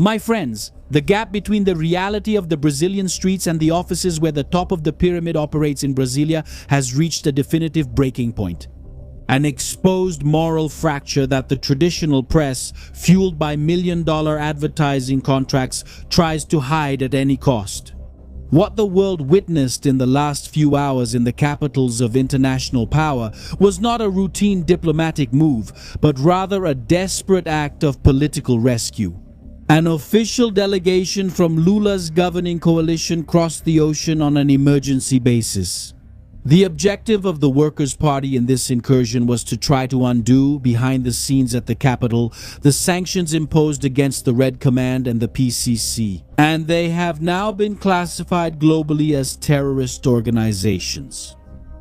My friends, the gap between the reality of the Brazilian streets and the offices where the top of the pyramid operates in Brasília has reached a definitive breaking point. An exposed moral fracture that the traditional press, fueled by million-dollar advertising contracts, tries to hide at any cost. What the world witnessed in the last few hours in the capitals of international power was not a routine diplomatic move, but rather a desperate act of political rescue. An official delegation from Lula's governing coalition crossed the ocean on an emergency basis. The objective of the Workers' Party in this incursion was to try to undo, behind the scenes at the capital, the sanctions imposed against the Red Command and the PCC, and they have now been classified globally as terrorist organizations.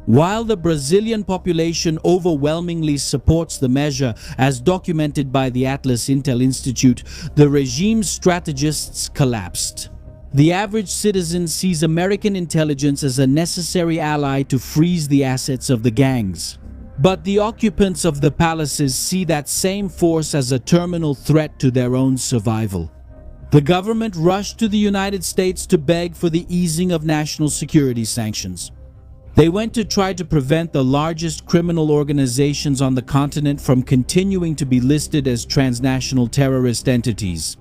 While the Brazilian population overwhelmingly supports the measure, as documented by the Atlas Intel Institute, the regime's strategists collapsed. The average citizen sees American intelligence as a necessary ally to freeze the assets of the gangs. But the occupants of the palaces see that same force as a terminal threat to their own survival. The government rushed to the United States to beg for the easing of national security sanctions. They went to try to prevent the largest criminal organizations on the continent from continuing to be listed as transnational terrorist entities.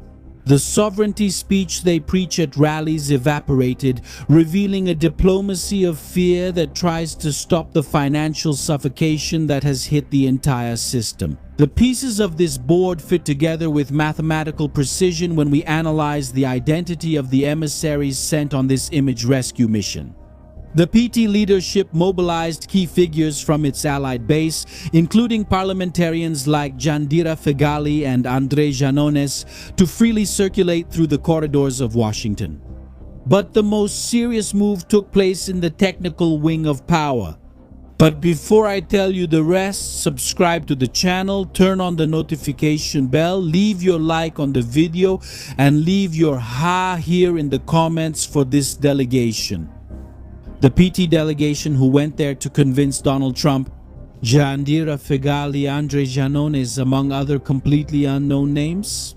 The sovereignty speech they preach at rallies evaporated, revealing a diplomacy of fear that tries to stop the financial suffocation that has hit the entire system. The pieces of this board fit together with mathematical precision when we analyze the identity of the emissaries sent on this image rescue mission. The PT leadership mobilized key figures from its allied base, including parliamentarians like Jandira Fegali and André Janones, to freely circulate through the corridors of Washington. But the most serious move took place in the technical wing of power. But before I tell you the rest, subscribe to the channel, turn on the notification bell, leave your like on the video, and leave your ha here in the comments for this delegation. The PT delegation who went there to convince Donald Trump, Jandira Fegali, André Janones, among other completely unknown names.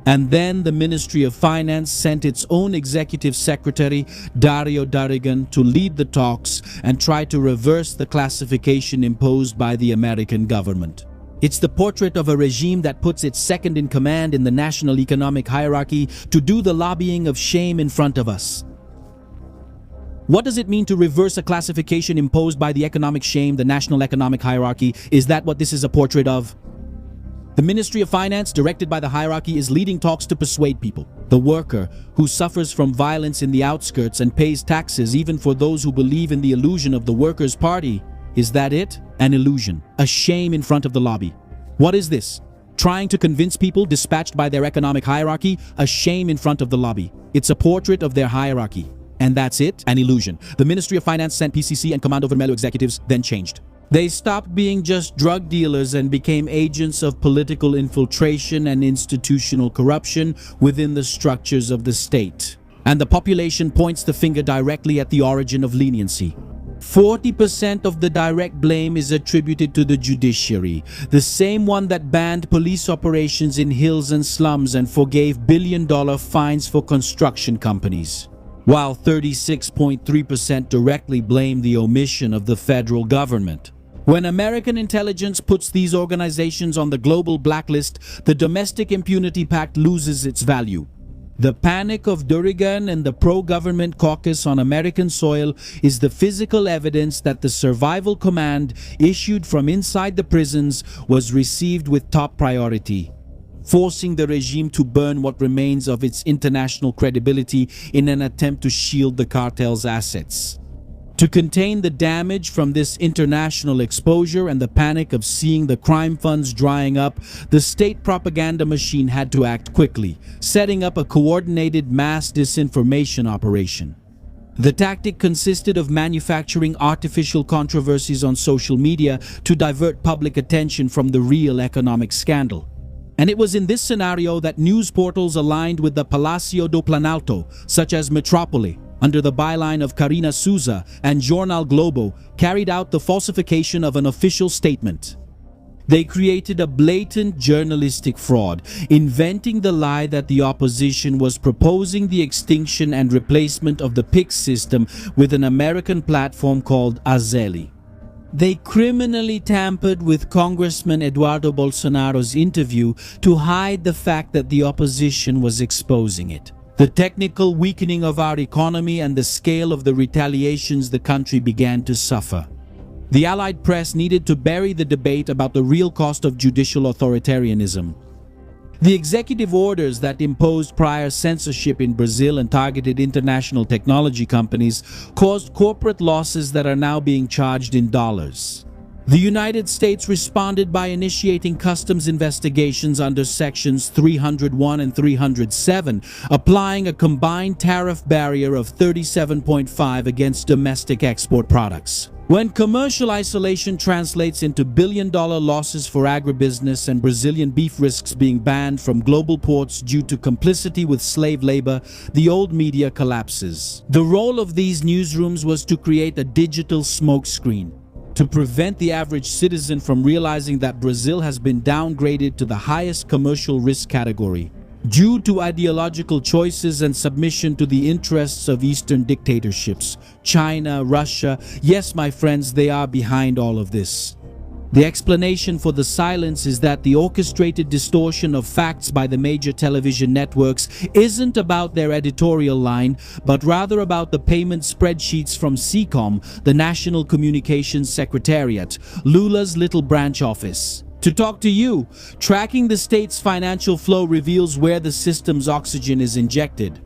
And then the Ministry of Finance sent its own executive secretary, Dario Darigan, to lead the talks and try to reverse the classification imposed by the American government. It's the portrait of a regime that puts its second in command in the national economic hierarchy to do the lobbying of shame in front of us. What does it mean to reverse a classification imposed by the economic shame, the national economic hierarchy? Is that what this is a portrait of? The Ministry of Finance, directed by the hierarchy, is leading talks to persuade people. The worker, who suffers from violence in the outskirts and pays taxes even for those who believe in the illusion of the Workers' Party. Is that it? An illusion. A shame in front of the lobby. What is this? Trying to convince people dispatched by their economic hierarchy? A shame in front of the lobby. It's a portrait of their hierarchy. And that's it? An illusion. The Ministry of Finance sent PCC and Comando Vermelho executives, then changed. They stopped being just drug dealers and became agents of political infiltration and institutional corruption within the structures of the state. And the population points the finger directly at the origin of leniency. 40% of the direct blame is attributed to the judiciary, the same one that banned police operations in hills and slums and forgave billion-dollar fines for construction companies, while 36.3% directly blame the omission of the federal government. When American intelligence puts these organizations on the global blacklist, the domestic impunity pact loses its value. The panic of Durigan and the pro-government caucus on American soil is the physical evidence that the survival command issued from inside the prisons was received with top priority, forcing the regime to burn what remains of its international credibility in an attempt to shield the cartel's assets. To contain the damage from this international exposure and the panic of seeing the crime funds drying up, the state propaganda machine had to act quickly, setting up a coordinated mass disinformation operation. The tactic consisted of manufacturing artificial controversies on social media to divert public attention from the real economic scandal. And it was in this scenario that news portals aligned with the Palácio do Planalto, such as Metrópole, under the byline of Karina Souza, and Jornal Globo, carried out the falsification of an official statement. They created a blatant journalistic fraud, inventing the lie that the opposition was proposing the extinction and replacement of the PIX system with an American platform called Azeli. They criminally tampered with Congressman Eduardo Bolsonaro's interview to hide the fact that the opposition was exposing it. The technical weakening of our economy and the scale of the retaliations the country began to suffer. The Allied press needed to bury the debate about the real cost of judicial authoritarianism. The executive orders that imposed prior censorship in Brazil and targeted international technology companies caused corporate losses that are now being charged in dollars. The United States responded by initiating customs investigations under Sections 301 and 307, applying a combined tariff barrier of 37.5 against domestic export products. When commercial isolation translates into billion-dollar losses for agribusiness and Brazilian beef risks being banned from global ports due to complicity with slave labor, the old media collapses. The role of these newsrooms was to create a digital smokescreen, to prevent the average citizen from realizing that Brazil has been downgraded to the highest commercial risk category, due to ideological choices and submission to the interests of Eastern dictatorships. China, Russia, yes, my friends, they are behind all of this. The explanation for the silence is that the orchestrated distortion of facts by the major television networks isn't about their editorial line, but rather about the payment spreadsheets from SECOM, the National Communications Secretariat, Lula's little branch office. To talk to you, tracking the state's financial flow reveals where the system's oxygen is injected.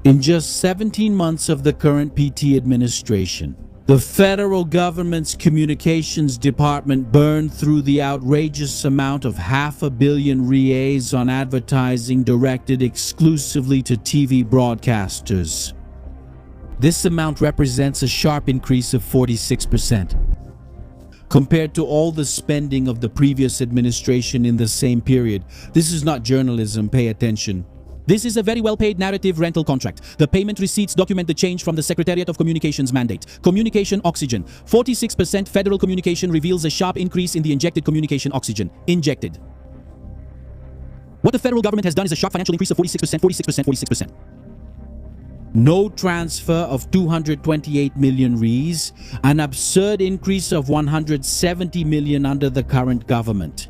In just 17 months of the current PT administration, the federal government's communications department burned through the outrageous amount of R500 million on advertising directed exclusively to TV broadcasters. This amount represents a sharp increase of 46%. Compared to all the spending of the previous administration in the same period. This is not journalism, pay attention. This is a very well-paid narrative rental contract. The payment receipts document the change from the Secretariat of Communications mandate. Communication oxygen. 46% federal communication reveals a sharp increase in the injected communication oxygen. Injected. What the federal government has done is a sharp financial increase of 46%, 46%, 46%. No transfer of 228 million reais, an absurd increase of 170 million under the current government.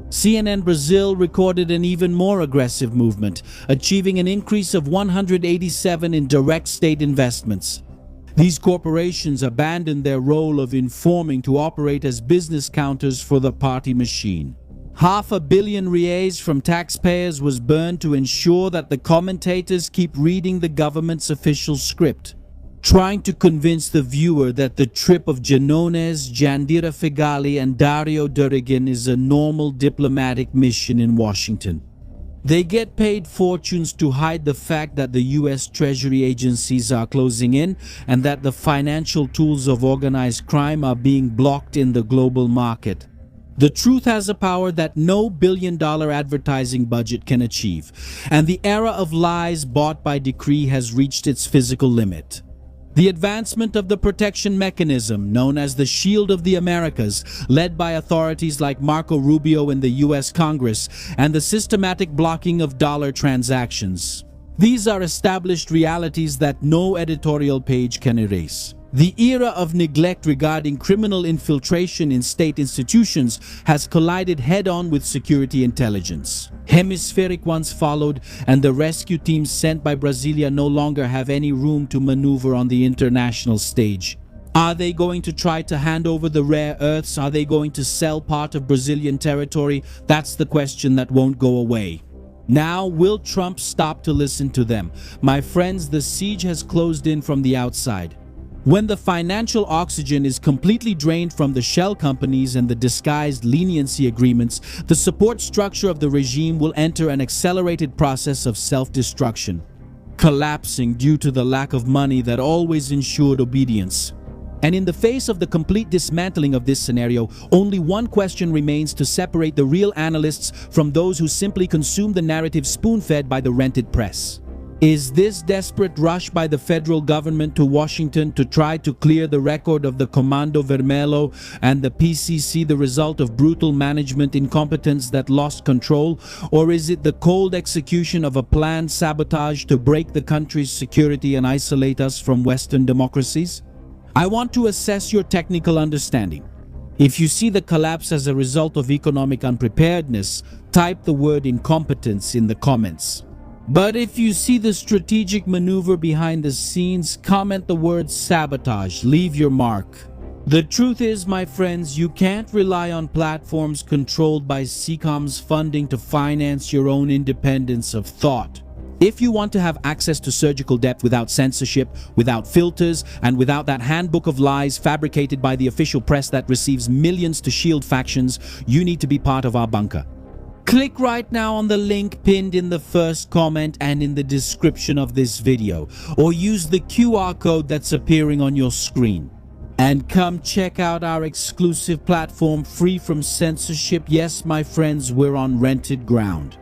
CNN Brazil recorded an even more aggressive movement, achieving an increase of 187 in direct state investments. These corporations abandoned their role of informing to operate as business counters for the party machine. R500 million from taxpayers was burned to ensure that the commentators keep reading the government's official script, trying to convince the viewer that the trip of Janones, Jandira Fegali and Dario Durigan is a normal diplomatic mission in Washington. They get paid fortunes to hide the fact that the U.S. Treasury agencies are closing in and that the financial tools of organized crime are being blocked in the global market. The truth has a power that no billion-dollar advertising budget can achieve, and the era of lies bought by decree has reached its physical limit. The advancement of the protection mechanism, known as the Shield of the Americas, led by authorities like Marco Rubio in the U.S. Congress, and the systematic blocking of dollar transactions. These are established realities that no editorial page can erase. The era of neglect regarding criminal infiltration in state institutions has collided head-on with security intelligence. Hemispheric ones followed, and the rescue teams sent by Brasília no longer have any room to maneuver on the international stage. Are they going to try to hand over the rare earths? Are they going to sell part of Brazilian territory? That's the question that won't go away. Now, will Trump stop to listen to them? My friends, the siege has closed in from the outside. When the financial oxygen is completely drained from the shell companies and the disguised leniency agreements, the support structure of the regime will enter an accelerated process of self-destruction, collapsing due to the lack of money that always ensured obedience. And in the face of the complete dismantling of this scenario, only one question remains to separate the real analysts from those who simply consume the narrative spoon-fed by the rented press. Is this desperate rush by the federal government to Washington to try to clear the record of the Comando Vermelho and the PCC the result of brutal management incompetence that lost control, or is it the cold execution of a planned sabotage to break the country's security and isolate us from Western democracies? I want to assess your technical understanding. If you see the collapse as a result of economic unpreparedness, type the word incompetence in the comments. But if you see the strategic maneuver behind the scenes, comment the word sabotage. Leave your mark. The truth is, my friends, you can't rely on platforms controlled by CCOM's funding to finance your own independence of thought. If you want to have access to surgical depth without censorship, without filters, and without that handbook of lies fabricated by the official press that receives millions to shield factions, you need to be part of our bunker. Click right now on the link pinned in the first comment and in the description of this video, or use the QR code that's appearing on your screen. And come check out our exclusive platform free from censorship. Yes, my friends, we're on rented ground.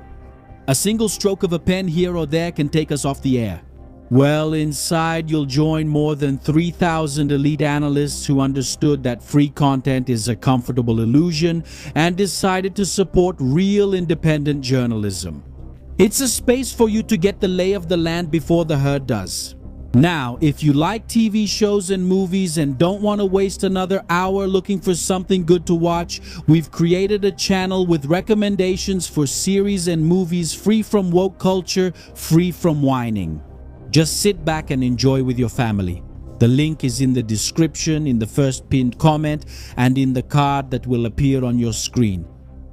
A single stroke of a pen here or there can take us off the air. Well, inside you'll join more than 3,000 elite analysts who understood that free content is a comfortable illusion and decided to support real independent journalism. It's a space for you to get the lay of the land before the herd does. Now, if you like TV shows and movies and don't want to waste another hour looking for something good to watch, we've created a channel with recommendations for series and movies free from woke culture, free from whining. Just sit back and enjoy with your family. The link is in the description, in the first pinned comment, and in the card that will appear on your screen.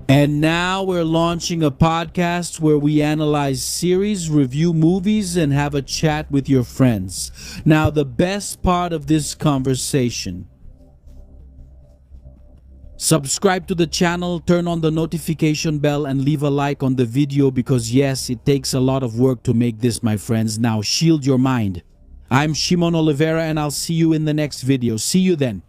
And now we're launching a podcast where we analyze series, review movies, and have a chat with your friends. Now, the best part of this conversation. Subscribe to the channel, turn on the notification bell, and leave a like on the video because yes, it takes a lot of work to make this, my friends. Now shield your mind. I'm Shimon Oliveira and I'll see you in the next video. See you then.